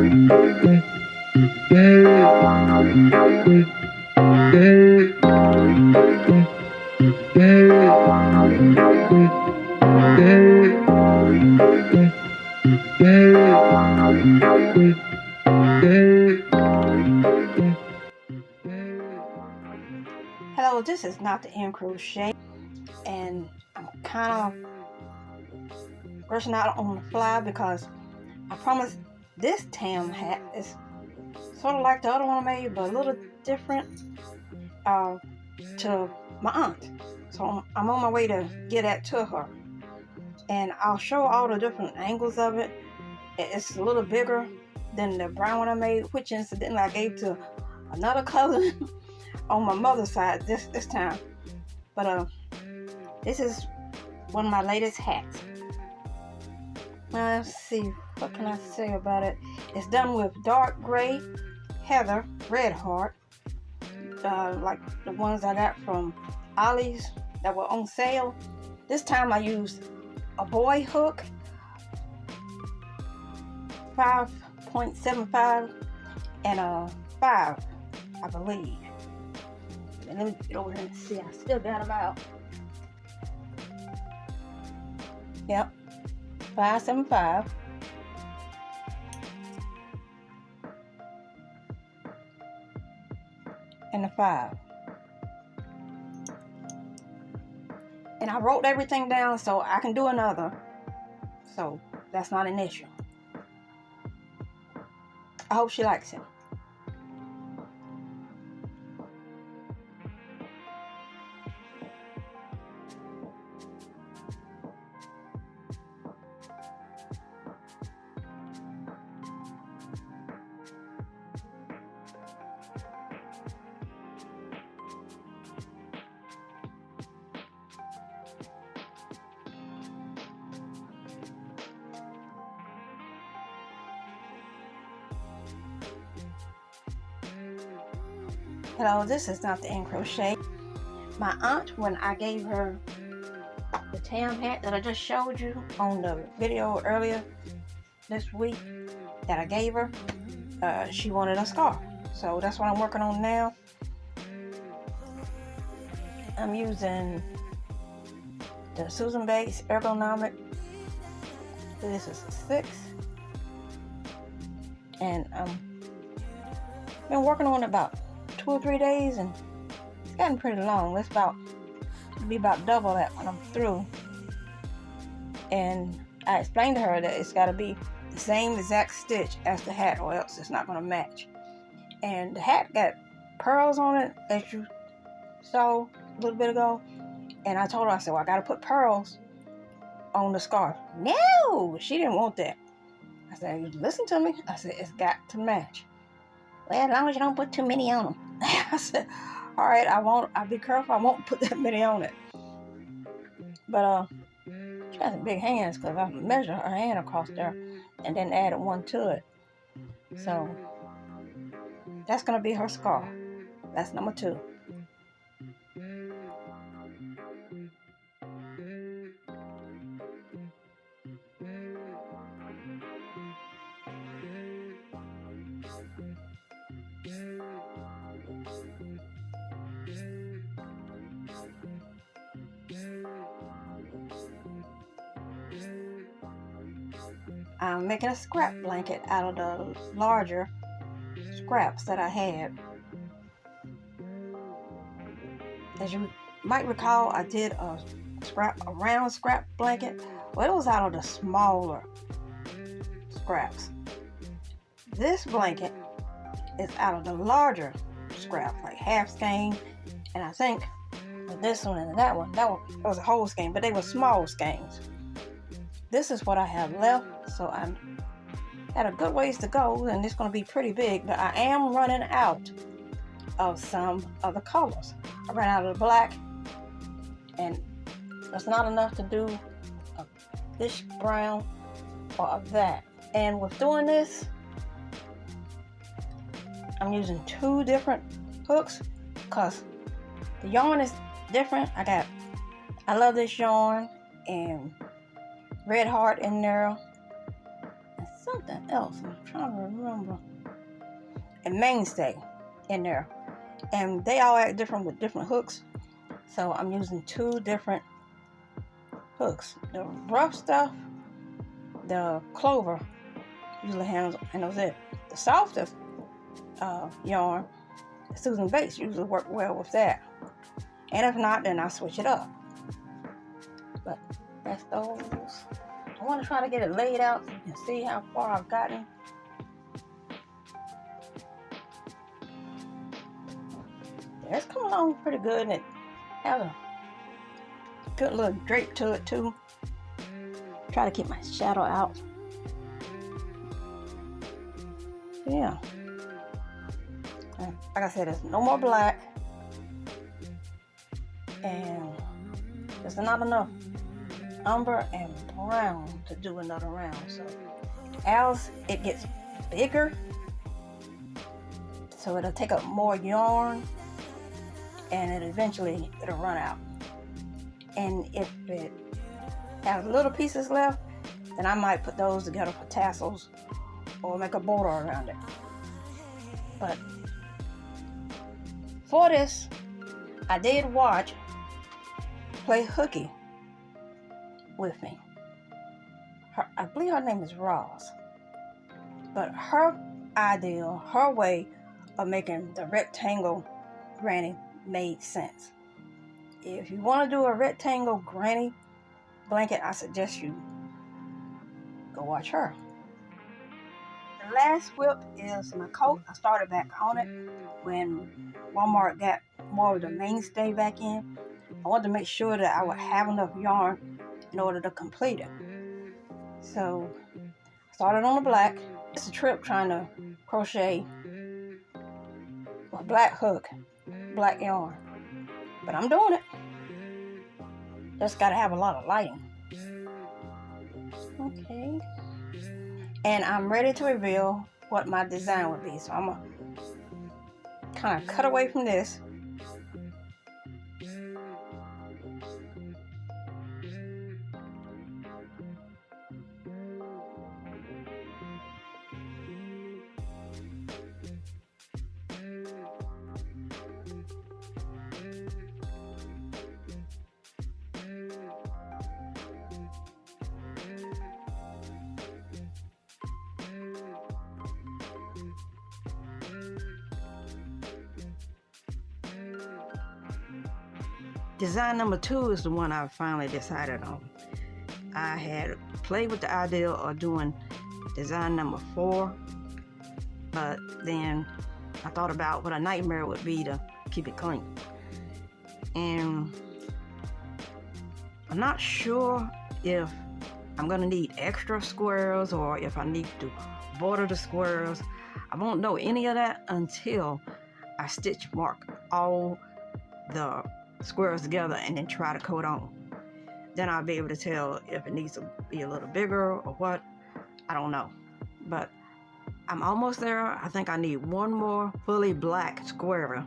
Hello, this is not the end crochet, and I'm kind of rushing out on the fly because I promised this tam hat is sort of like the other one I made, but a little different to my aunt. So I'm on my way to get that to her, and I'll show all the different angles of it. It's a little bigger than the brown one I made, which incidentally I gave to another cousin on my mother's side this time. But this is one of my latest hats. Let's see, what can I say about it? It's done with dark gray heather red heart, like the ones I got from Ollie's that were on sale. This time I used a boy hook, 5.75 and a 5, I believe. And let me get over here and see. I still got them out. Yep, 5.75. And a 5. And I wrote everything down so I can do another. So that's not an issue. I hope she likes it. Hello, this is not the end crochet. My aunt, when I gave her the tam hat that I just showed you on the video earlier this week that I gave her, she wanted a scarf. So that's what I'm working on now. I'm using the Susan Bates Ergonomic. This is a 6. And been working on it about 2 or 3 days, and it's gotten pretty long. It'll be about double that when I'm through. And I explained to her that it's got to be the same exact stitch as the hat, or else it's not going to match. And the hat got pearls on it, as you saw a little bit ago. And I told her, I said, well, I got to put pearls on the scarf. No, she didn't want that. I said, listen to me. I said, it's got to match. Well, as long as you don't put too many on them. I said, all right, I'll be careful. I won't put that many on it. But she got some big hands because I measured her hand across there and then added one to it. So that's going to be her scarf. That's number 2. I'm making a scrap blanket out of the larger scraps that I had. As you might recall, I did a round scrap blanket. Well, it was out of the smaller scraps. This blanket is out of the larger scraps, like half skein, and I think with this one and that one was a whole skein, but they were small skeins. This is what I have left, so I'm at a good ways to go, and it's going to be pretty big, but I am running out of some of the colors. I ran out of the black, and that's not enough to do this brown or of that. And with doing this, I'm using 2 different hooks because the yarn is different. I love this yarn, and red heart in there, and some something else. I'm trying to remember. And mainstay in there. And they all act different with different hooks. So I'm using 2 different hooks. The rough stuff, the clover, usually handles it. The softest yarn, the Susan Bates, usually work well with that. And if not, then I switch it up. But that's those. I want to try to get it laid out so you can see how far I've gotten. Yeah, it's coming along pretty good, and it has a good little drape to it too. Try to keep my shadow out. Yeah. And like I said, there's no more black. And there's not enough umber and brown to do another round. So as it gets bigger, so it'll take up more yarn, and eventually it'll run out. And if it has little pieces left, then I might put those together for tassels or make a border around it. But for this, I did play Hooky with me. I believe her name is Roz. But her idea, her way of making the rectangle granny made sense. If you want to do a rectangle granny blanket, I suggest you go watch her. The last whip is my coat. I started back on it when Walmart got more of the mainstay back in. I wanted to make sure that I would have enough yarn in order to complete it. So I started on the black. It's a trip trying to crochet a black hook, black yarn. But I'm doing it. Just gotta have a lot of lighting. Okay. And I'm ready to reveal what my design would be. So I'm gonna kind of cut away from this. Design number 2 is the one I finally decided on. I had played with the idea of doing design number 4, but then I thought about what a nightmare it would be to keep it clean. And I'm not sure if I'm gonna need extra squares or if I need to border the squares. I won't know any of that until I stitch mark all the squares together and then try to coat on. Then I'll be able to tell if it needs to be a little bigger or what. I don't know, but I'm almost there. I think I need one more fully black square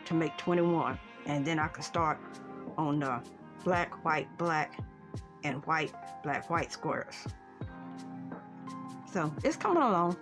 to make 21, and then I can start on the black, black, and white, black, white squares. So it's coming along.